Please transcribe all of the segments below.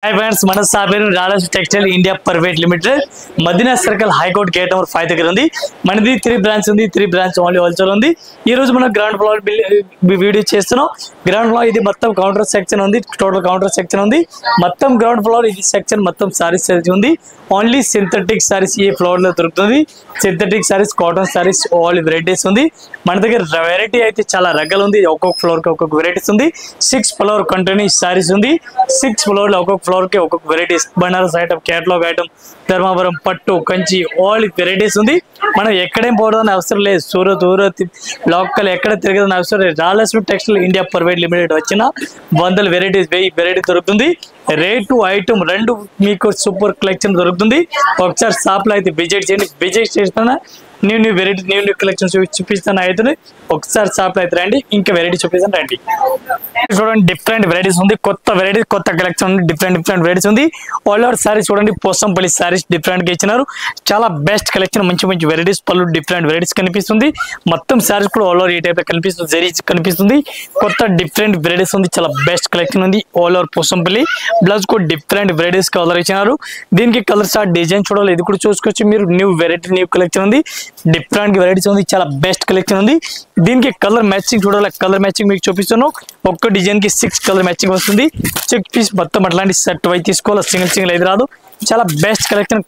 हाय friends मन साबेर रालस textile India private limited Madina circle high court gate number 5 దగ్గర ఉంది మనది 3 బ్రాంచ్ ఉంది 3 బ్రాంచ్ ఓన్లీ హోల్సేల్ ఉంది ఈ రోజు మనం గ్రౌండ్ ఫ్లోర్ వీడియో చేస్తున్నాం గ్రౌండ్ ఫ్లోర్ ఇది మొత్తం కౌంటర్ సెక్షన్ ఉంది టోటల్ కౌంటర్ సెక్షన్ ఉంది మొత్తం గ్రౌండ్ ఫ్లోర్ ఇది సెక్షన్ మొత్తం సారీస్ ఉంది ఓన్లీ సింథటిక్ సారీస్ ఈ ఫ్లోర్ లో దొరుకుతుంది synthetic saris cotton saris all varieties ఉంది మన దగ్గర వెరైటీ అయితే చాలా రకాలు ఉంది ఒక్కొక్క ఫ్లోర్ కి ఒక్కొక్క వెరైటీస్ ఉంది 6 ఫ్లోర్ కంటిన్యూస్ సారీస్ ఉంది 6 ఫ్లోర్ లో ఒక్కొక్క फ्लोर के varieties Banaras item catalogue item Dharmavaram pattu Kanchi all varieties मन एक्कड़े पोवडानि अवसరం లేదు सूरत ऊरत लोकल एक्कड़ तिरगदानि अवसరం లేదు Ralasmi textile India private limited వచ్చిన 100 వెరైటీస్ వెరైటీ దొరుకుతుంది రేటు ఐటమ్ రెండు మీకు సూపర్ కలెక్షన్ దొరుకుతుంది ఒకసారి షాప్ లో అయితే విజిట్ చేయండి విజిట్ చేస్తానా న్యూ వెరైటీ న్యూ కలెక్షన్స్ చూపిస్తాను అయితే ఒకసారి షాప్ లో అయితే రండి ఇంకా వెరైటీ చూపిస్తాను రండి చూడండి డిఫరెంట్ వెరైటీస్ ఉంది కొత్త వెరైటీ కొత్త కలెక్షన్ ఉంది డిఫరెంట్ వెరైటీస్ ఉంది ఆల్ ఓవర్ సారీస్ చూడండి పోసంపల్లి సారీస్ డిఫరెంట్ గా ఇచ్చినారు చాలా బెస్ట్ కలెక్షన్ మంచి వెరైటీస్ పళ్ళు డిఫరెంట్ వెరైటీస్ కనిపిస్తుంది మొత్తం సారీస్ కూడా ఆల్ ఓవర్ ఈ టైప్ లో కనిపిస్తుంది జరీ కనిపిస్తుంది కొత్త డిఫరెంట్ వెరైటీస్ ఉంది చాలా బెస్ట్ కలెక్షన్ ఉంది ఆల్ ఓవర్ పోసంపల్లి బ్లౌజ్ కూడా డిఫరెంట్ వెరైటీస్ కలర్ ఇచ్చినారు దీనికి కలర్ స్టార్ట్ డిజైన్ చూడాలి ఇది కూడా చూసుకోవచ్చు మీరు న్యూ వెరైటీ న్యూ కలెక్షన్ ఉంది డిఫరెంట్ వెరైటీస్ ఉంది చాలా బెస్ట్ కలెక్షన్ ఉంది దీనికి కలర్ మ్యాచింగ్ చూడాలి కలర్ మ్యాచింగ్ మీకు చూపిస్తాను ఒక్క డిజైన్ కి 6 కలర్ మ్యాచింగ్ వస్తుంది చెక్ పీస్ మొత్తం అట్లాంటి సెట్ వై తీసుకోవాలి సింగిల్ అయితే రాదు చాలా బెస్ట్ కలెక్షన్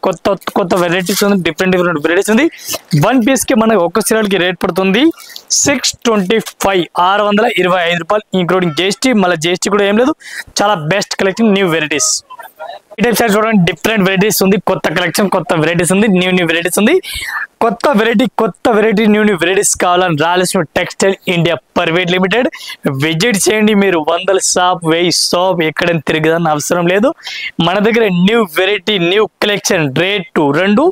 కొత్త వెరైటీస్ ఉంది డిఫరెంట్ వెరైటీస్ ఉంది వన్ పీస్ కి మనకు ఒక్క సిరాల్ కి రేట్ పడుతుంది 625 రూపాయలు ఇంక్లూడింగ్ జిఎస్టీ మళ్ళీ జిఎస్టీ కూడా ఏం లేదు చాలా బెస్ట్ కలెక్షన్ న్యూ వెరైటీస్ ఈ టైప్ సారీ చూడండి డిఫరెంట్ వెరైటీస్ ఉంది కొత్త కలెక్షన్ కొత్త వెరైటీస్ ఉంది న్యూ వెరైటీస్ ఉంది కొత్త వెరైటీ న్యూ వెరైటీస్ కావాలని రాలస్మి textile India private limited visit చేయండి మీరు 100 షాప్ 1000 షాప్ ఎక్కడైనా తిరగదని అవసరం లేదు మన దగ్గర new variety new collection rate రెండు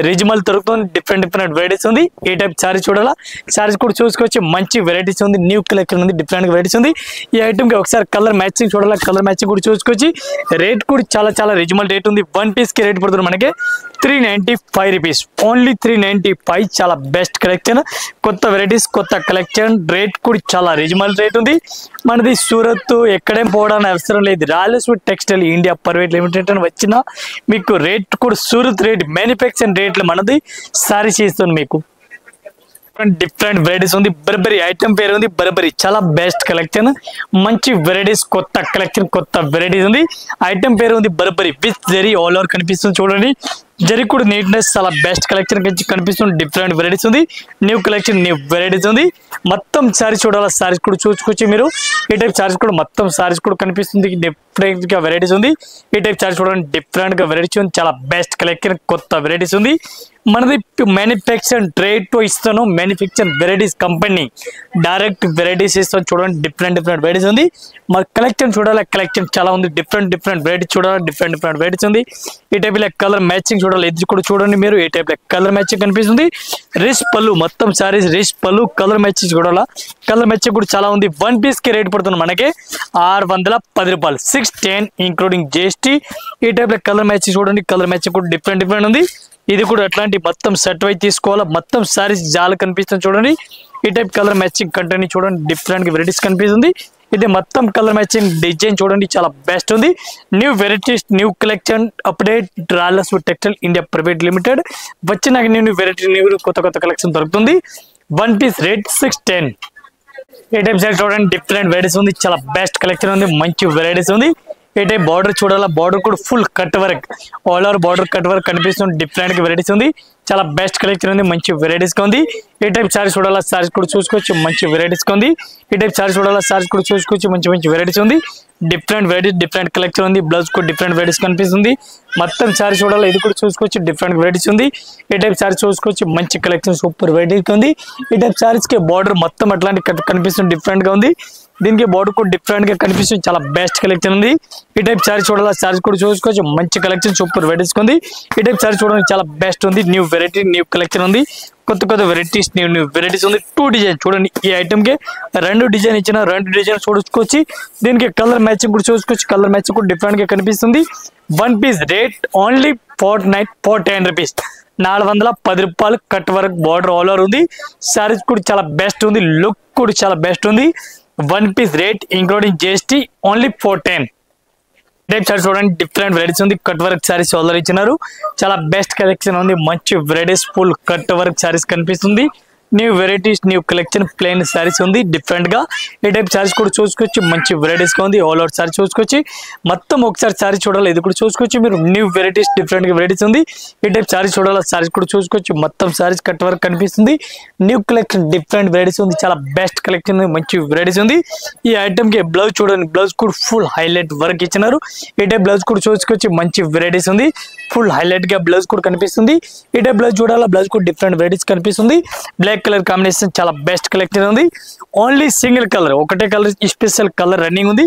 రీజనబుల్ దొరుకుతుంది డిఫరెంట్ వెరైటీస్ ఉంది ఈ టైప్ సారీ చూడాలా సారీస్ కూడా చూసుకోవచ్చు మంచి వెరైటీస్ ఉంది న్యూ కలెక్షన్ ఉంది డిఫరెంట్ వెరైటీస్ ఉంది ఈ ఐటమ్ కి ఒకసారి కలర్ మ్యాచింగ్ చూడాలా కలర్ మ్యాచింగ్ కూడా చూసుకోవచ్చు రేట్ కూడా చాలా రీజనబుల్ రేట్ ఉంది వన్ పీస్ కి రేట్ పడుతుంది మనకి 395 రూపీస్ ఓన్లీ 395 చాలా బెస్ట్ కలెక్షన్ కొత్త వెరైటీస్ కొత్త కలెక్షన్ రేట్ కూడా చాలా రీజనబుల్ రేట్ ఉంది మనది సూరత్ ఎక్కడేం పోవడానికి అవసరం లేదు Ralasmi textile India private limited అని వచ్చిన మీకు రేట్ కూడా సూరత్ రేట్ మ్యానుఫ్యాక్చరింగ్ రేట్లు మనది సారీస్ ఇస్తుంది మీకు డిఫరెంట్ వెరైటీస్ ఉంది బర్బరీ ఐటమ్ పేరు ఉంది బర్బరీ చాలా బెస్ట్ కలెక్షన్ మంచి వెరైటీస్ కొత్త కలెక్షన్ కొత్త వెరైటీస్ ఉంది ఐటమ్ పేరు ఉంది Burberry with zari all over కనిపిస్తుంది చూడండి జరీ కూడా నీట్నెస్ చాలా బెస్ట్ కలెక్షన్ కనిపిస్తుంది డిఫరెంట్ వెరైటీస్ ఉంది న్యూ కలెక్షన్ న్యూ వెరైటీస్ ఉంది మొత్తం సారీస్ చూడాలి సారీస్ కూడా చూసుకోవచ్చు మీరు ఈ టైప్ సారీస్ కూడా మొత్తం సారీస్ కూడా కనిపిస్తుంది డిఫరెంట్ గా వెరైటీస్ ఉంది ఈ టైప్ సారీస్ చూడండి డిఫరెంట్ గా వెరైటీస్ ఉంది చాలా బెస్ట్ కలెక్షన్ కొత్త వెరైటీస్ ఉంది మనది మ్యానుఫ్యాక్చరింగ్ ట్రేడ్ తో ఇస్తాను manufacturing varieties company direct varieties ఇస్తాను చూడండి డిఫరెంట్ వెరైటీస్ ఉంది మన కలెక్షన్ చూడాలి కలెక్షన్ చాలా ఉంది డిఫరెంట్ వెరైటీస్ చూడాలి డిఫరెంట్ వెరైటీస్ ఉంది ఈ టైప్ లో కలర్ మ్యాచింగ్ చూడాలి ఇది కూడా చూడండి మీరు ఈ టైప్ లో కలర్ మ్యాచింగ్ కనిపిస్తుంది రిచ్ పళ్ళు మొత్తం సారీస్ రిచ్ పళ్ళు కలర్ మ్యాచింగ్ చూడాలా కలర్ మ్యాచింగ్ కూడా చాలా ఉంది వన్ పీస్ కి రేట్ పడుతుంది మనకి 610 రూపాయలు 610 ఇంక్లూడింగ్ జిఎస్టీ ఈ టైప్ లో కలర్ మ్యాచింగ్ చూడండి కలర్ మ్యాచింగ్ కూడా డిఫరెంట్ ఉంది ఇది కూడా అట్లాంటి మొత్తం సెట్ వై తీసుకోవాలా మొత్తం సారీస్ జాల కనిపిస్తుంది చూడండి ఈ టైప్ కలర్ మ్యాచింగ్ కంటెంట్ చూడండి డిఫరెంట్ వెరైటీస్ కనిపిస్తుంది ఇది మొత్తం కలర్ మ్యాచింగ్ డిజైన్ చూడండి చాలా బెస్ట్ ఉంది new varieties new collection update రాలస్మి టెక్స్టైల్ ఇండియా ప్రైవేట్ లిమిటెడ్ వచ్చిన న్యూ వెరైటీ న్యూ కొత్త కలెక్షన్ దొరుకుతుంది వన్ పీస్ రేట్ 610 ఈ టైప్ సారీ చూడండి డిఫరెంట్ వెరైటీస్ ఉంది చాలా బెస్ట్ కలెక్షన్ ఉంది మంచి వెరైటీస్ ఉంది ఈ టైప్ బార్డర్ చూడాలా బార్డర్ కూడా full cut work all over border cut work కనిపిస్తుంది డిఫరెంట్ వెరైటీస్ ఉంది చాలా బెస్ట్ కలెక్షన్ ఉంది మంచి వెరైటీస్ ఉంది ఈ టైప్ సారీస్ చూడాలా సారీస్ కూడా చూసుకోవచ్చు మంచి వెరైటీస్ ఉంది ఈ టైప్ సారీస్ చూడాలా సారీస్ కూడా చూసుకోవచ్చు మంచి వెరైటీస్ ఉంది డిఫరెంట్ వెరైటీస్ డిఫరెంట్ కలెక్షన్ ఉంది బ్లౌజ్ కూడా డిఫరెంట్ వెరైటీస్ కనిపిస్తుంది మొత్తం సారీ చూడాలి ఇది కూడా చూసుకోవచ్చు డిఫరెంట్ వెరైటీస్ ఉంది ఈ టైప్ సారీ చూసుకోవచ్చు మంచి కలెక్షన్ సూపర్ వెరైటీస్ ఉంది ఈ టైప్ సారీస్ కి బార్డర్ మొత్తం అట్లాంటి కనిపిస్తుంది డిఫరెంట్ గా ఉంది దీనికి బోర్డర్ కూడా డిఫరెంట్ గా కనిపిస్తుంది, చాలా బెస్ట్ కలెక్షన్ ఉంది. ఈ టైప్ సారీ చూడాలా, సారీస్ కూడా చూసుకోవచ్చు, మంచి కలెక్షన్ సూపర్ వెరైటీస్ ఉంది. ఈ టైప్ సారీ చూడడానికి చాలా బెస్ట్ ఉంది, న్యూ వెరైటీ న్యూ కలెక్షన్ ఉంది, కొత్త వెరైటీస్ న్యూ వెరైటీస్ ఉంది. 2 డిజైన్ చూడండి, ఈ ఐటమ్ కి 2 డిజైన్ ఇచ్చిన 2 డిజైన్ చూసుకోవచ్చు. దీనికి కలర్ మ్యాచింగ్ కూడా చూసుకోవచ్చు, కలర్ మ్యాచింగ్ కూడా డిఫరెంట్ గా కనిపిస్తుంది. 1 పీస్ రేట్ ఓన్లీ 410 రూపీస్, 410 రూపాయలు. Cut work border all over ఉంది. సారీస్ కూడా చాలా బెస్ట్ ఉంది, లుక్ కూడా చాలా బెస్ట్ ఉంది. 1 piece rate including GST only 410. Type saris చూడండి, డిఫరెంట్ వెరైటీస్ ఉంది. కట్ వర్క్ సారీస్ ఆల్రెడీ ఇచ్చినారు, చాలా బెస్ట్ కలెక్షన్ ఉంది. మంచి varieties full cut work saris కనిపిస్తుంది. New varieties new collection plain saris ఉంది డిఫరెంట్ గా. ఈ టైప్ సారీస్ కూడా చూసుకోవచ్చు, మంచి వెరైటీస్ గా ఉంది. ఆల్ ఓవర్ సారీ చూసుకోవచ్చు, మొత్తం ఒకసారి సారీ చూడాలి, ఇది కూడా చూసుకోవచ్చు మీరు. న్యూ వెరైటీస్ డిఫరెంట్ గా వెరైటీస్ ఉంది. ఈ టైప్ సారీస్ చూడాలి, సారీస్ కూడా చూసుకోవచ్చు, మొత్తం సారీస్ కట్ వర్క్ కనిపిస్తుంది. న్యూ కలెక్షన్ డిఫరెంట్ వెరైటీస్ ఉంది, చాలా బెస్ట్ కలెక్షన్ ఉంది, మంచి వెరైటీస్ ఉంది. ఈ ఐటమ్ కి బ్లౌజ్ చూడండి, బ్లౌజ్ కూడా ఫుల్ హైలైట్ వర్క్ ఇచ్చినారు. ఈ టైప్ బ్లౌజ్ కూడా చూసుకోవచ్చు, మంచి వెరైటీస్ ఉంది, ఫుల్ హైలైట్ గా బ్లౌజ్ కూడా కనిపిస్తుంది. ఈ టైప్ బ్లౌజ్ చూడాలా, బ్లౌజ్ కూడా డిఫరెంట్ వెరైటీస్ కనిపిస్తుంది. బ్లాక్ కలర్ కాంబినేషన్ చాలా బెస్ట్ కలెక్షన్ ఉంది. ఓన్లీ సింగిల్ కలర్, ఒకటే కలర్, స్పెషల్ కలర్ రన్నింగ్ ఉంది.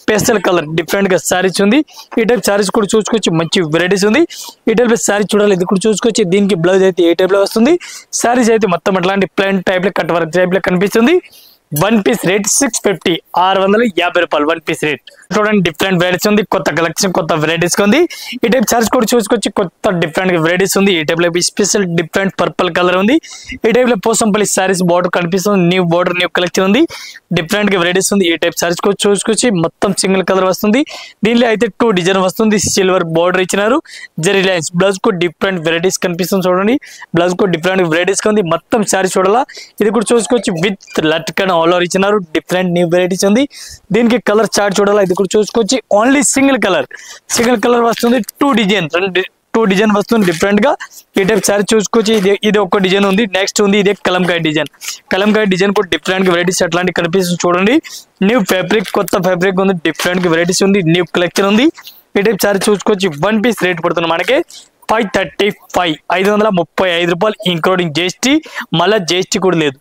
స్పెషల్ కలర్ డిఫరెంట్ గా సారీస్ ఉంది. ఈ టైప్ సారీస్ కూడా చూసుకోవచ్చు, మంచి వెరైటీస్ ఉంది. ఈ టైప్ సారీ చూడాలి, ఇది కూడా చూసుకోవచ్చు. దీనికి బ్లౌజ్ అయితే ఏ టైప్ లో వస్తుంది. సారీస్ అయితే మొత్తం అట్లాంటి ప్లెయిన్ టైప్ లో కట్ వర్క్ టైప్ లో కనిపిస్తుంది. 1 పీస్ రేట్ 650, 650 రూపాయలు 1 పీస్ రేట్. చూడండి, డిఫరెంట్ వెరైటీస్ ఉంది, కొత్త కలెక్షన్ కొత్త వెరైటీస్ ఉంది. ఈ టైప్ సారీస్ కూడా చూసుకోవచ్చు, కొత్త డిఫరెంట్ వెరైటీస్ ఉంది. ఈ టైప్ లో స్పెషల్ డిఫరెంట్ పర్పుల్ కలర్ ఉంది. ఈ టైప్ లో పోసంపల్లి సారీస్ బార్డర్ కనిపిస్తుంది, న్యూ బార్డర్ న్యూ కలెక్షన్ ఉంది, డిఫరెంట్ గా వెరైటీస్ ఉంది. ఈ టైప్ సారీస్ కూడా చూసుకోవచ్చు, మొత్తం సింగిల్ కలర్ వస్తుంది. దీనిలో అయితే 2 డిజైన్ వస్తుంది, సిల్వర్ బార్డర్ ఇచ్చినారు, జెరీ లైన్స్. బ్లౌజ్ కూడా డిఫరెంట్ వెరైటీస్ కనిపిస్తుంది చూడండి, బ్లౌజ్ కూడా డిఫరెంట్ వెరైటీస్ ఉంది. మొత్తం సారీ చూడాలా, ఇది కూడా చూసుకోవచ్చు, విత్ లట్కన్ ఆల్ ఓవర్ ఇచ్చినారు, డిఫరెంట్ న్యూ వెరైటీస్ ఉంది. దీనికి కలర్ చార్ట్ చూడాలా, ఇది కూడా చూసుకోవచ్చు. ఓన్లీ సింగిల్ కలర్ వస్తుంది. 2 డిజైన్ వస్తుంది డిఫరెంట్ గా. ఈ టైప్ సారీ చూసుకోవచ్చు, ఇది ఒక డిజైన్ ఉంది. నెక్స్ట్ ఉంది ఇది కలంకాయ డిజైన్ కూడా డిఫరెంట్ గా వెరైటీస్ అట్లాంటి కనిపిస్తుంది చూడండి. న్యూ ఫ్యాబ్రిక్, కొత్త ఫ్యాబ్రిక్ ఉంది, డిఫరెంట్ గా వెరైటీస్ ఉంది, న్యూ కలెక్షన్ ఉంది. ఈ టైప్ సారీ చూసుకోవచ్చు. 1 పీస్ రేట్ పడుతుంది మనకి 535, 535 రూపాయలు ఇంక్లూడింగ్ జిఎస్టీ, మళ్ళీ జిఎస్టీ కూడా లేదు.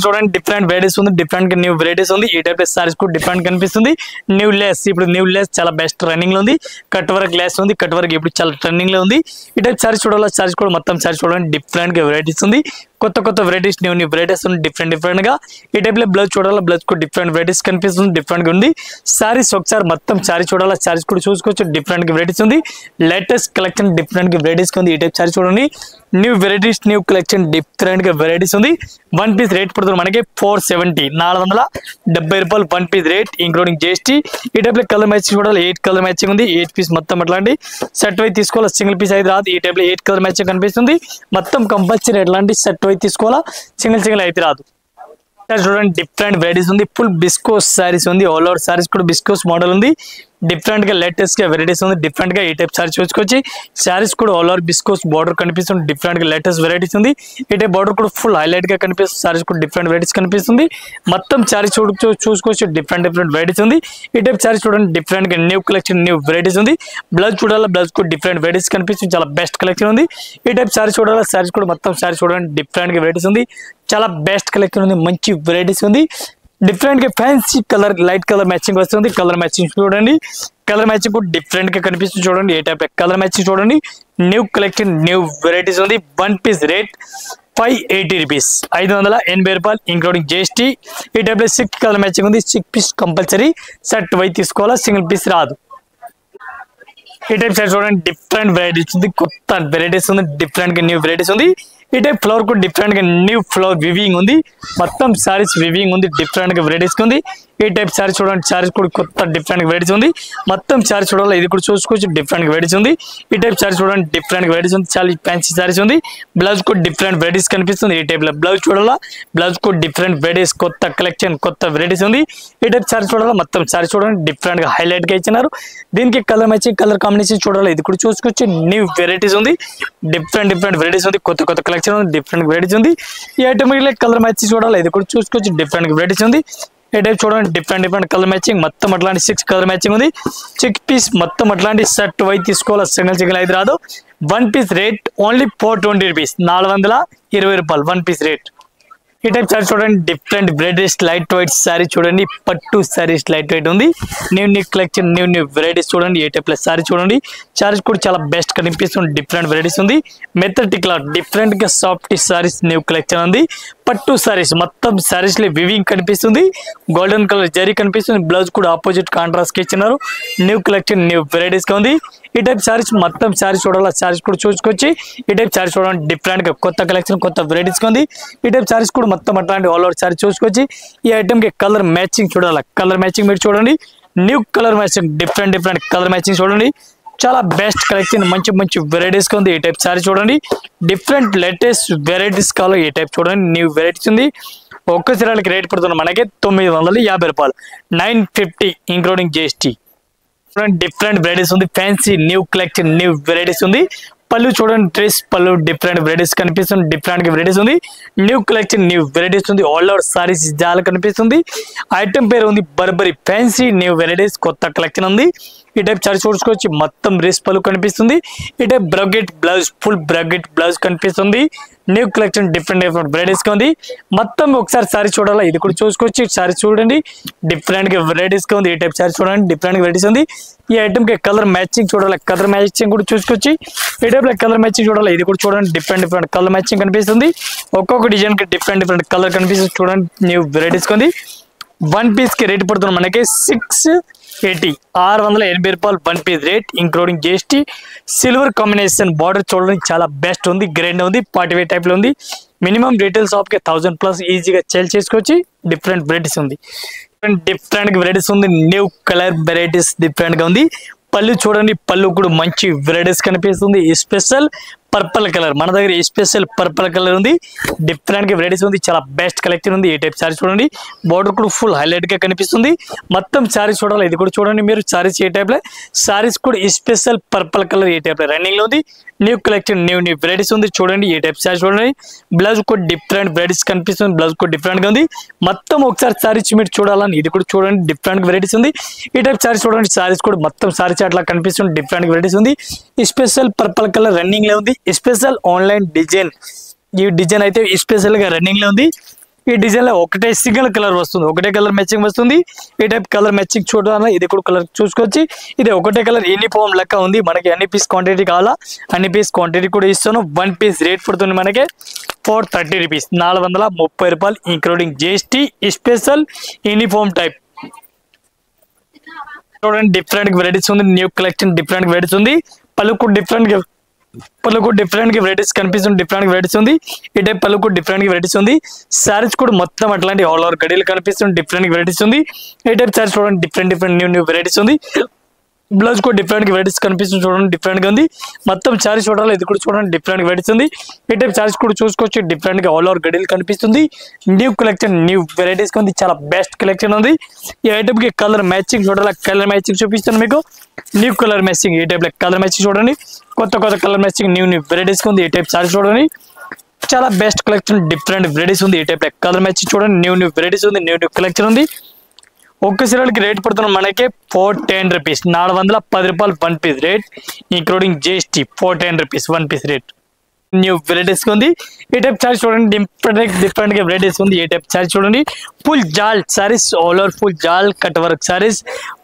చూడండి, డిఫరెంట్ వెరైటీస్ ఉంది, డిఫరెంట్ న్యూ వెరైటీస్ ఉంది. ఈ టైప్ సారీస్ కూడా డిఫరెంట్ కనిపిస్తుంది. న్యూ లెస్, ఇప్పుడు న్యూ లెస్ చాలా బెస్ట్ రన్నింగ్ లో ఉంది. కట్ వర్క్ లెస్ ఉంది, కట్ వర్క్ ఇప్పుడు చాలా ట్రెండింగ్ లో ఉంది. ఈ టైప్ సారీస్ చూడాలి, సారీస్ కూడా మొత్తం సారీస్ చూడండి, డిఫరెంట్ గా వెరైటీస్ ఉంది, కొత్త వెరైటీస్ న్యూ వెరైటీస్ ఉంది, డిఫరెంట్ గా. ఈ టైప్ లో బ్లౌజ్ చూడాలి, బ్లౌజ్ కూడా డిఫరెంట్ వెరైటీస్ కనిపిస్తుంది, డిఫరెంట్ గా ఉంది. సారీస్ ఒకసారి మొత్తం సారీ చూడాలి, సారీస్ కూడా చూసుకోవచ్చు, డిఫరెంట్ గా వెరైటీస్ ఉంది. లేటెస్ట్ కలెక్షన్ డిఫరెంట్ గా వెరైటీస్ ఉంది. ఈ టైప్ సారీ చూడండి, new varieties new collection different గా వెరైటీస్ ఉంది. 1 పీస్ రేట్ పడుతుంది మనకి 470, 470 రూపాయలు 1 పీస్ రేట్ ఇంక్లూడింగ్ జిఎస్టీ. ఈ టైప్ లో కలర్ మ్యాచింగ్ చూడాలి, 8 కలర్ మ్యాచింగ్ ఉంది. 8 పీస్ మొత్తం అట్లాంటి సెట్ వైజ్ తీసుకోవాలి, సింగిల్ పీస్ అయితే రాదు. ఈ టైప్ లో 8 కలర్ మ్యాచింగ్ కనిపిస్తుంది, మొత్తం కంపల్సరీ ఎట్లాంటి సెట్ వైజ్ తీసుకోవాలా, సింగిల్ అయితే రాదు. చూడండి, డిఫరెంట్ వెరైటీస్ ఉంది, ఫుల్ బిస్కోస్ సారీస్ ఉంది. ఆల్ ఓవర్ సారీస్ కూడా బిస్కోస్ మోడల్ ఉంది, డిఫరెంట్ గా లేటెస్ట్ గా వెరైటీస్ ఉంది, డిఫరెంట్ గా. ఈ టైప్ సారీ చూసుకోవచ్చు, సారీస్ కూడా ఆల్ ఓవర్ బిస్కోస్ బార్డర్ కనిపిస్తుంది, డిఫరెంట్ గా లేటెస్ట్ వెరైటీస్ ఉంది. ఈ టైప్ బార్డర్ కూడా ఫుల్ హైలైట్ గా కనిపిస్తుంది, సారీస్ కూడా డిఫరెంట్ వెరైటీస్ కనిపిస్తుంది. మొత్తం సారీస్ చూసుకోవచ్చు, డిఫరెంట్ వెరైటీస్ ఉంది. ఈ టైప్ సారీస్ చూడండి, డిఫరెంట్ గా న్యూ కలెక్షన్ న్యూ వెరైటీస్ ఉంది. బ్లౌజ్ చూడాలి, బ్లౌజ్ కూడా డిఫరెంట్ వెరైటీస్ కనిపిస్తుంది, చాలా బెస్ట్ కలెక్షన్ ఉంది. ఈ టైప్ సారీస్ చూడాలి, సారీస్ కూడా మొత్తం సారీస్ చూడండి, డిఫరెంట్ గా వెరైటీస్ ఉంది, చాలా బెస్ట్ కలెక్షన్ ఉంది, మంచి వెరైటీస్ ఉంది. డిఫరెంట్ గా fancy colour light colour matching వస్తుంది. కలర్ మ్యాచింగ్ చూడండి, కలర్ మ్యాచింగ్ కూడా డిఫరెంట్ గా కనిపిస్తుంది చూడండి. ఏ టైప్ కలర్ మ్యాచింగ్ చూడండి, న్యూ కలెక్షన్ న్యూ వెరైటీస్ ఉంది. 1 పీస్ రేట్ 580 రూపీస్, 580 రూపాయలు ఇంక్లూడింగ్ జిఎస్టీ. ఈ టైప్ లో 6 కలర్ మ్యాచింగ్ ఉంది, 6 పీస్ కంపల్సరీ సెట్ వైజ్ తీసుకోవాలా, సింగిల్ పీస్ రాదు. ఈ టైప్ సైడ్ చూడండి, డిఫరెంట్ వెరైటీస్ ఉంది, కొత్త వెరైటీస్ ఉంది, డిఫరెంట్ గా న్యూ వెరైటీస్ ఉంది. ఈ టైప్ ఫ్లవర్ కూడా డిఫరెంట్ గా న్యూ ఫ్లవర్ వివింగ్ ఉంది, మొత్తం సారీస్ వివింగ్ ఉంది, డిఫరెంట్ గా వెరైటీస్ ఉంది. ఈ టైప్ సారీ చూడండి, సారీస్ కూడా కొత్త డిఫరెంట్ గా వెరైటీస్ ఉంది, మొత్తం సారీ చూడాలి, ఇది కూడా చూసుకోవచ్చు, డిఫరెంట్ గా వెరైటీస్ ఉంది. ఈ టైప్ సారీ చూడండి, డిఫరెంట్ గా వెరైటీస్ ఉంది, చాలా ఫ్యాన్సీ సారీస్ ఉంది. బ్లౌజ్ కూడా డిఫరెంట్ వెరైటీస్ కనిపిస్తుంది. ఈ టైప్ లో బ్లౌజ్ చూడాలా, బ్లౌజ్ కూడా డిఫరెంట్ వెరైటీస్, కొత్త కలెక్షన్ కొత్త వెరైటీస్ ఉంది. ఈ టైప్ సారీ చూడాలా, మొత్తం సారీ చూడండి, డిఫరెంట్ గా హైలైట్ గా ఇచ్చినారు. దీనికి కలర్ మ్యాచింగ్ కలర్ కాంబినేషన్ చూడాలి, ఇది కూడా చూసుకోవచ్చు, న్యూ వెరైటీస్ ఉంది, డిఫరెంట్ వెరైటీస్ ఉంది, కొత్త కలెక్షన్ ఉంది, డిఫరెంట్ వెరైటీస్ ఉంది. ఈ ఐటమ్ కలర్ మ్యాచింగ్ చూడాలి, ఇది కూడా చూసుకోవచ్చు, డిఫరెంట్ వెరైటీస్ ఉంది. ఈ టైప్ చూడండి, డిఫరెంట్ కలర్ మ్యాచింగ్, మొత్తం అట్లాంటి 6 కలర్ మ్యాచింగ్ ఉంది. 6 పీస్ మొత్తం అట్లాంటి సెట్ వైజ్ తీసుకోవాలి, సింగిల్ అయితే రాదు. 1 పీస్ రేట్ ఓన్లీ 420 రూపీస్, 420 రూపాయలు 1 పీస్ రేట్. ఈ టైప్ సారీ చూడండి, different varieties light weight sorry చూడండి, పట్టు సారీస్ లైట్ వెయిట్ ఉంది. న్యూ కలెక్షన్ న్యూ వెరైటీస్ చూడండి. ఏ టైప్ సారీ చూడండి, సారీస్ కూడా చాలా బెస్ట్ కనిపిస్తుంది. డిఫరెంట్ వెరైటీస్ ఉంది. మెథడ్ క్లాత్ డిఫరెంట్ గా సాఫ్ట్ సారీస్ న్యూ కలెక్షన్ ఉంది. పట్టు సారీస్ మొత్తం సారీస్ లో వివింగ్ కనిపిస్తుంది. గోల్డెన్ కలర్ జరీ కనిపిస్తుంది. బ్లౌజ్ కూడా ఆపోజిట్ కాంట్రాస్ట్ కి ఇచ్చినారు. న్యూ కలెక్షన్ న్యూ వెరైటీస్ గా ఉంది. ఈ టైప్ సారీస్ మొత్తం సారీస్ చూడాలి, సారీస్ కూడా చూసుకొచ్చి ఈ టైప్ సారీస్ చూడండి, డిఫరెంట్ గా కొత్త కలెక్షన్ కొత్త వెరైటీస్ ఉంది. ఈ టైప్ సారీస్ కూడా మొత్తం అట్లాంటి ఆల్ ఓవర్ సారీ చూసుకొచ్చి ఈ ఐటమ్ కి కలర్ మ్యాచింగ్ చూడాలి. కలర్ మ్యాచింగ్ మీరు చూడండి, new colour matching different colour matching చూడండి. చాలా బెస్ట్ కలెక్షన్ మంచి వెరైటీస్ ఉంది. ఈ టైప్ సారీ చూడండి, డిఫరెంట్ లేటెస్ట్ వెరైటీస్ కావాలి. ఈ టైప్ చూడండి, న్యూ వెరైటీస్ ఉంది. ఒక్క చీరలకి రేట్ పడుతుంది మనకి 950 రూపాయలు, 950 ఇంక్లూడింగ్ GST. డిఫరెంట్ వెరైటీస్ ఉంది. Fancy new collection new varieties ఉంది. పళ్ళు చూడండి, డ్రెస్ పళ్ళు డిఫరెంట్ వెరైటీస్ కనిపిస్తుంది. డిఫరెంట్ వెరైటీస్ ఉంది. న్యూ కలెక్షన్ న్యూ వెరైటీస్ ఉంది. ఆల్ ఓవర్ సారీస్ జాల కనిపిస్తుంది. ఐటమ్ పేరు ఉంది బర్బరీ ఫ్యాన్సీ న్యూ వెరైటీస్ కొత్త కలెక్షన్ ఉంది. ఈ టైప్ సారీ చూసుకోవచ్చు, మొత్తం డ్రెస్ పళ్ళు కనిపిస్తుంది. ఈ type bracket blouse full bracket blouse కనిపిస్తుంది. న్యూ కలెక్షన్ డిఫరెంట్ వెరైటీస్ గా ఉంది. మొత్తం ఒకసారి సారీ చూడాలా, ఇది కూడా చూసుకోవచ్చు. సారీ చూడండి, డిఫరెంట్ గా వెరైటీస్ గా ఉంది. ఈ టైప్ సారీ చూడండి, డిఫరెంట్ వెరైటీస్ ఉంది. ఈ ఐటమ్ కి కలర్ మ్యాచింగ్ చూడాలి, కలర్ మ్యాచింగ్ కూడా చూసుకోవచ్చు. ఈ టైప్ లో కలర్ మ్యాచింగ్ చూడాలి, ఇది కూడా చూడండి, డిఫరెంట్ కలర్ మ్యాచింగ్ కనిపిస్తుంది. ఒక్కొక్క డిజైన్ కి డిఫరెంట్ కలర్ కనిపిస్తుంది. చూడండి, న్యూ వెరైటీస్ గా ఉంది. వన్ పీస్ కి రేట్ పడుతుంది మనకి 680 రూపాయలు. One piece rate including GST. Silver combination border చూడండి, చాలా బెస్ట్ ఉంది. గ్రైండ్ ఉంది, పార్టీ వేర్ టైప్ లో ఉంది. మినిమం రీటైల్ షాప్ కి 1000+ ఈజీగా సేల్ చేసుకోవచ్చు. డిఫరెంట్ వెరైటీస్ ఉంది. డిఫరెంట్ వెరైటీస్ ఉంది. న్యూ కలర్ వెరైటీస్ డిఫరెంట్ గా ఉంది. పళ్ళు చూడండి, పళ్ళు కూడా మంచి వెరైటీస్ కనిపిస్తుంది. స్పెషల్ పర్పుల్ కలర్ మన దగ్గర స్పెషల్ పర్పుల్ కలర్ ఉంది. డిఫరెంట్ గా వెరైటీస్ ఉంది. చాలా బెస్ట్ కలెక్షన్ ఉంది. ఈ టైప్ సారీ చూడండి, బోర్డర్ కూడా ఫుల్ హైలైట్ గా కనిపిస్తుంది. మొత్తం సారీ చూడాలి, ఇది కూడా చూడండి మీరు. సారీస్ ఏ టైప్ లో సారీస్ కూడా స్పెషల్ పర్పుల్ కలర్ ఏ టైప్ లో రన్నింగ్ లో ఉంది. న్యూ కలెక్షన్ న్యూ వెరైటీస్ ఉంది. చూడండి, ఈ టైప్ సారీ చూడండి. బ్లౌజ్ కూడా డిఫరెంట్ వెరైటీస్ కనిపిస్తుంది. బ్లౌజ్ కూడా డిఫరెంట్ గా ఉంది. మొత్తం ఒకసారి సారీస్ మీరు చూడాలని, ఇది కూడా చూడండి, డిఫరెంట్ వెరైటీస్ ఉంది. ఈ టైప్ సారీ చూడండి, సారీస్ కూడా మొత్తం సారీస్ అట్లా కనిపిస్తుంది. డిఫరెంట్ వెరైటీస్ ఉంది. స్పెషల్ పర్పుల్ కలర్ రన్నింగ్ లో ఉంది. స్పెషల్ ఆన్లైన్ డిజైన్, ఈ డిజైన్ అయితే స్పెషల్ గా రన్నింగ్ లో ఉంది. ఈ డిజైన్ లో ఒకటే సింగిల్ కలర్ వస్తుంది, ఒకటే కలర్ మ్యాచింగ్ వస్తుంది. ఈ టైప్ కలర్ మ్యాచింగ్ చూడాలి, ఇది కూడా కలర్ చూసుకోవచ్చు. ఇది ఒకటే కలర్ యూనిఫామ్ లెక్క ఉంది. మనకి అన్ని పీస్ క్వాంటిటీ కావాలా, అన్ని పీస్ క్వాంటిటీ కూడా ఇస్తాను. వన్ పీస్ రేట్ పడుతుంది మనకి 430 రూపీస్, 430 రూపాయలు including GST. Special uniform type చూడండి, డిఫరెంట్ వెరైటీస్ ఉంది. న్యూ కలెక్షన్ డిఫరెంట్ వెరైటీస్ ఉంది. పళ్ళు కూడా డిఫరెంట్ వెరైటీస్ కనిపిస్తుంది. డిఫరెంట్ వెరైటీస్ ఉంది. ఈ టైప్ పళ్ళు కూడా డిఫరెంట్ వెరైటీస్ ఉంది. సారీస్ కూడా మొత్తం అట్లాంటి ఆల్ ఓవర్ గడియలు కనిపిస్తుంది. డిఫరెంట్ వెరైటీస్ ఉంది. ఈ టైప్ సారీస్ చూడండి, డిఫరెంట్ న్యూ వెరైటీస్ ఉంది. బ్లౌజ్ కూడా డిఫరెంట్ వెరైటీస్ కనిపిస్తుంది. చూడండి, డిఫరెంట్ గా ఉంది. మొత్తం సారీ చూడాలి, ఇది కూడా చూడండి, డిఫరెంట్ వెరైటీస్ ఉంది. ఈ టైప్ సారీస్ కూడా చూసుకోవచ్చు. డిఫరెంట్ గా ఆల్ ఓవర్ గడియలు కనిపిస్తుంది. న్యూ కలెక్షన్ న్యూ వెరైటీస్ ఉంది. చాలా బెస్ట్ కలెక్షన్ ఉంది. ఈ ఐటమ్ కి కలర్ మ్యాచింగ్ చూడాలి, కలర్ మ్యాచింగ్ చూపిస్తాను మీకు. న్యూ కలర్ మ్యాచింగ్, ఈ టైప్ లో కలర్ మ్యాచింగ్ చూడండి, కొత్త కలర్ మ్యాచింగ్ న్యూ వెరైటీస్ ఉంది. ఈ టైప్ సారీ చూడండి, చాలా బెస్ట్ కలెక్షన్ డిఫరెంట్ వెరైటీస్ ఉంది. ఈ టైప్ లో కలర్ మ్యాచింగ్ చూడండి, న్యూ వెరైటీస్ ఉంది. న్యూ కలెక్షన్ ఉంది. ఒక్క సీరియల్కి రేట్ పడుతున్నాం మనకి 410 రూపీస్, 410 రూపాయలు one piece rate including GST. 410 rupees one piece rate. New varieties ఉంది. ఈ టైప్ సారీ చూడండి, డిఫరెంట్ గా వెరైటీస్ ఉంది. ఈ టైప్ సారీ చూడండి, ఫుల్ జాల్ సారీస్, ఆల్ ఓవర్ ఫుల్ జాల్ కట్ వర్క్ సారీస్.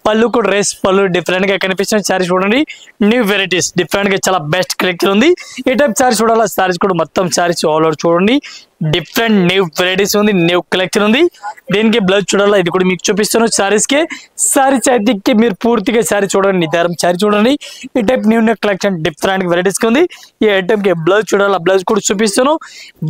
పళ్ళు కూడా రేస్ పళ్ళు డిఫరెంట్ గా కనిపిస్తుంది. సారీ చూడండి, న్యూ వెరైటీస్ డిఫరెంట్ గా చాలా బెస్ట్ కలెక్షన్ ఉంది. ఈ టైప్ సారీ చూడాలా, సారీస్ కూడా మొత్తం సారీస్ ఆల్ ఓవర్ చూడండి, డిఫరెంట్ న్యూ వెరైటీస్ ఉంది. న్యూ కలెక్షన్ ఉంది. దీనికి బ్లౌజ్ చూడాలా, ఇది కూడా మీకు చూపిస్తాను. సారీస్ కి సారీస్ అయితే మీరు పూర్తిగా సారీ చూడండి, నిదారం సారీ చూడండి. ఈ type new collection different varieties ఉంది. ఈ ఐటమ్ కి బ్లౌజ్ చూడాలా, బ్లౌజ్ కూడా చూపిస్తాను.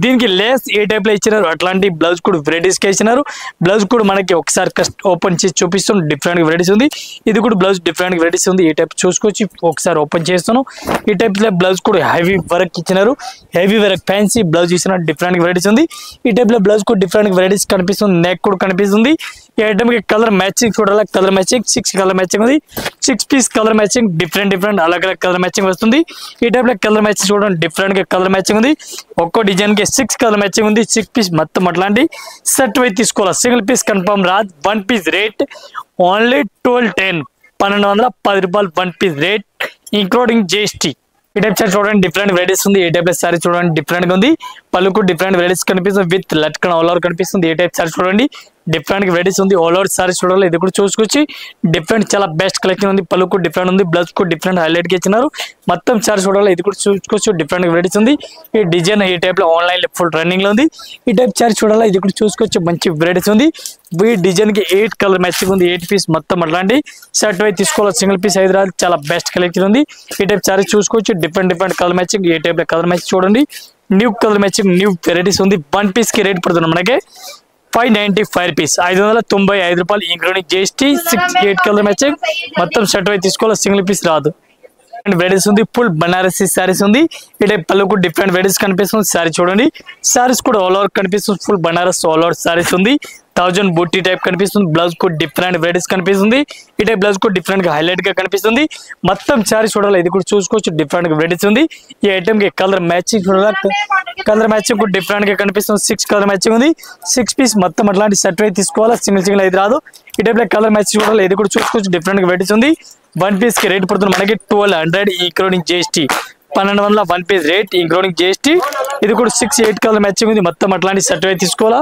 దీనికి లేస్ ఏ టైప్ లో ఇచ్చినారు, అట్లాంటి బ్లౌజ్ కూడా వెరైటీస్ గా ఇచ్చినారు. బ్లౌజ్ కూడా మనకి ఒకసారి ఓపెన్ చేసి చూపిస్తాను. డిఫరెంట్ వెరైటీస్ ఉంది. ఇది కూడా బ్లౌజ్ డిఫరెంట్ వెరైటీస్ ఉంది. ఈ టైప్ చూసుకోవచ్చు. ఒకసారి ఓపెన్ చేస్తాను. ఈ టైప్ లో బ్లౌజ్ కూడా హెవీ వర్క్ ఇచ్చినారు. హెవీ వర్క్ ఫ్యాన్సీ బ్లౌజ్ ఇచ్చినారు. డిఫరెంట్ వెరైటీస్ ఉంది. ఈ టైప్ లో బ్లౌజ్ కూడా డిఫరెంట్ వెరైటీస్ కనిపిస్తుంది. నెక్ కూడా కనిపిస్తుంది. ఈ ఐటమ్ కి కలర్ మ్యాచింగ్ చూడాలి, కలర్ మ్యాచింగ్ 6 కలర్ మ్యాచింగ్ ఉంది. 6 పీస్ కలర్ మ్యాచింగ్ డిఫరెంట్ అలగ్ కలర్ మ్యాచింగ్ వస్తుంది. ఈ టైప్ లో కలర్ మ్యాచింగ్ చూడండి, డిఫరెంట్ గా కలర్ మ్యాచింగ్ ఉంది. ఒక్కో డిజైన్ కి 6 కలర్ మ్యాచింగ్ ఉంది. 6 పీస్ మొత్తం అట్లాంటి సెట్ వైపు తీసుకోవాలి. సింగిల్ పీస్ కన్ఫర్మ్ రాదు. వన్ పీస్ రేట్ ఓన్లీ 1210, 1210 రూపాయలు one piece rate including GST. ఈ టైప్ సారీ చూడండి డిఫరెంట్ వెరైటీస్ ఉంది. ఏ టైప్ సారీ చూడండి డిఫరెంట్ గా ఉంది. పళ్ళుకు డిఫరెంట్ వెరైటీస్ కనిపిస్తుంది విత్ లట్కన్ ఆల్ ఓవర్ కనిపిస్తుంది. ఏ టైప్ సారీ చూడండి డిఫరెంట్ వెరైటీస్ ఉంది. ఆల్ ఓవర్ సారీ చూడాలి, ఇది కూడా చూసుకొచ్చి డిఫరెంట్ చాలా బెస్ట్ కలెక్షన్ ఉంది. పళ్ళుకు డిఫరెంట్ ఉంది, బ్లౌజ్ కు డిఫరెంట్ హైలైట్ గా ఇచ్చినారు. మొత్తం సారీ చూడాలి, ఇది కూడా చూసుకోవచ్చు డిఫరెంట్ వెరైటీస్ ఉంది. ఈ డిజైన్ ఈ టైప్ లో ఆన్లైన్ లో ఫుల్ రన్నింగ్ లో ఉంది. ఈ టైప్ సారీ చూడాలి, ఇది కూడా చూసుకోవచ్చు మంచి వెరైటీస్ ఉంది. ఈ డిజైన్ కి 8 కలర్ మ్యాచింగ్ ఉంది. 8 పీస్ మొత్తం అట్లాంటి షర్ట్ వైపు తీసుకోవాలి, సింగిల్ పీస్ హైదరాబాద్ చాలా బెస్ట్ కలెక్షన్ ఉంది. ఈ టైప్ సారీ చూసుకోవచ్చు డిఫరెంట్ కలర్ మ్యాచింగ్. ఏ టైప్ లో కలర్ మ్యాచింగ్ చూడండి, new colour matching new varieties ఉంది. 1 పీస్ కి రేట్ పడుతుంది మనకి 595 రూపీస్, 595 రూపాయలు ఇంక్లూడింగ్ జిఎస్టీ. 8 కలర్ మ్యాచింగ్ మొత్తం షర్ట్ వైపు తీసుకోవాలి, సింగిల్ పీస్ రాదు. వెరైటీస్ ఉంది, ఫుల్ బనారసీ సారీస్ ఉంది. ఈ టైప్ పళ్ళుకు డిఫరెంట్ వెరైటీస్ కనిపిస్తుంది. సారీ చూడండి, సారీస్ కూడా ఆల్ ఓవర్ కనిపిస్తుంది. Full Banaras all over saris ఉంది. 1000 బూటీ టైప్ కనిపిస్తుంది. బ్లౌజ్ కు డిఫరెంట్ వెరైటీస్ కనిపిస్తుంది. ఈ టైప్ బ్లౌజ్ కు డిఫరెంట్ గా హైలైట్ గా కనిపిస్తుంది. మొత్తం సారీ చూడాలి, ఇది కూడా చూసుకోవచ్చు డిఫరెంట్ గా వెరైటీస్ ఉంది. ఈ ఐటమ్ కి కలర్ మ్యాచింగ్ చూడాలి, కలర్ మ్యాచింగ్ కూడా డిఫరెంట్ గా కనిపిస్తుంది. 6 కలర్ మ్యాచింగ్ ఉంది. 6 పీస్ మొత్తం అట్లాంటి సెట్ అయితే తీసుకోవాలా, సింగిల్ అయితే రాదు. ఈ టైప్ లో కలర్ మ్యాచింగ్ చూడాలి, ఇది కూడా చూసుకోవచ్చు డిఫరెంట్ గా వెరైటీస్ ఉంది. 1 పీస్ కి రేట్ పడుతుంది మనకి 1200 including GST. 1200 1 piece rate including GST. ఇది కూడా 6, 8 కలర్ మ్యాచింగ్ ఉంది. మొత్తం అట్లాంటి సెట్ అయితే తీసుకోవాలా.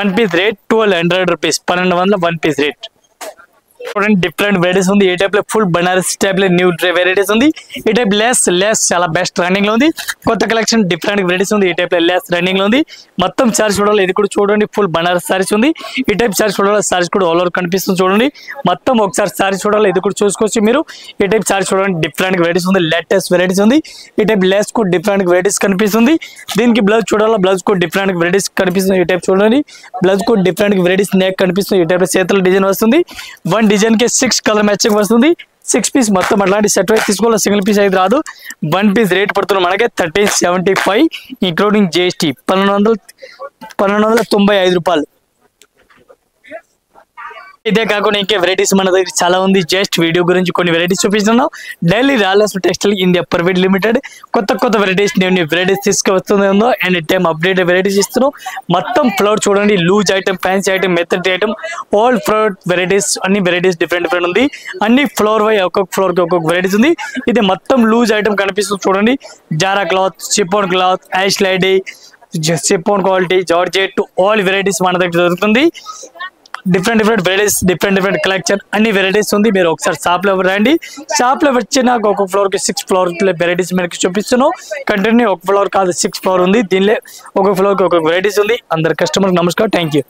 1 piece rate 1200 rupees, 1200 1 piece rate. చూడండి డిఫరెంట్ వెరైటీస్ ఉంది. ఏ టైప్ లో ఫుల్ బనారస్ టైప్ లో న్యూ వెరైటీస్ ఉంది. ఈ టైప్ లెస్ చాలా బెస్ట్ రన్నింగ్ లో ఉంది. కొత్త కలెక్షన్ డిఫరెంట్ వెరైటీస్ ఉంది. ఈ టైప్ లో లెస్ రన్నింగ్ లో ఉంది. మొత్తం సారీస్ చూడాలి, ఇది కూడా చూడండి ఫుల్ బనారస్ సారీస్ ఉంది. ఈ టైప్ సారీస్ చూడాలి, సారీస్ కూడా ఆల్ ఓవర్ కనిపిస్తుంది. చూడండి మొత్తం ఒకసారి సారీ చూడాలి, ఇది కూడా చూసుకోవచ్చు మీరు. ఈ టైప్ సారీ చూడండి డిఫరెంట్ వెరైటీస్ ఉంది, లేటెస్ట్ వెరైటీస్ ఉంది. ఈ టైప్ లెస్ కు డిఫరెంట్ వెరైటీస్ కనిపిస్తుంది. దీనికి బ్లౌజ్ చూడాలి, బ్లౌజ్ కు డిఫరెంట్ వెరైటీస్ కనిపిస్తుంది. ఈ టైప్ చూడండి బ్లౌజ్ కు డిఫరెంట్ వెరైటీస్ నెక్ కనిపిస్తుంది. ఈ టైప్ చేతుల డిజైన్ వస్తుంది. 1 డిజైన్ కి 6 కలర్ మ్యాచింగ్ వస్తుంది. 6 పీస్ మొత్తం అట్లాంటి సెట్ వైపు తీసుకోవాలి, సింగిల్ పీస్ అయితే రాదు. 1 పీస్ రేట్ పడుతుంది మనకి 1375 ఇంక్లూడింగ్ జిఎస్టీ, 1295 రూపాయలు. ఇదే కాకుండా ఇంకే వెరైటీస్ మన దగ్గర చాలా ఉంది. జస్ట్ వీడియో గురించి కొన్ని వెరైటీస్ చూపిస్తున్నాం. డైలీ రాలర్స్ టెక్స్టైల్ ఇండియా ప్రైవేట్ లిమిటెడ్ కొత్త వెరైటీస్ న్యూ వెరైటీస్ తీసుకువస్తుందో అండ్ టైం అప్డేట్ వెరైటీస్ ఇస్తున్నాం. మొత్తం ఫ్లోర్ చూడండి, loose item, fancy item, method item, all floor varieties, అన్ని వెరైటీస్ డిఫరెంట్ ఉంది. అన్ని ఫ్లోర్ వై ఒక్కొక్క ఫ్లోర్ కి ఒక్కొక్క వెరైటీస్ ఉంది. ఇది మొత్తం లూజ్ ఐటమ్ కనిపిస్తుంది. చూడండి జారా క్లాత్, షిఫాన్ క్లాత్, యాష్ లైడీ, chiffon quality, georgette, all varieties మన దగ్గర దొరుకుతుంది. డిఫరెంట్ వెరైటీస్, డిఫరెంట్ కలెక్షన్, అన్ని వెరైటీస్ ఉంది. మీరు ఒకసారి షాప్ లో రండి. షాప్ లో వచ్చి నాకు ఒక ఫ్లోర్ కి 6 ఫ్లోర్ వెరైటీస్ మీకు చూపిస్తున్నాను. కంటిన్యూ ఒక ఫ్లోర్ కాదు 6 ఫ్లోర్ ఉంది. దీనిలో ఒక ఫ్లోర్ కి ఒక వెరైటీస్ ఉంది. అందరు కస్టమర్ నమస్కారం, థ్యాంక్ యూ.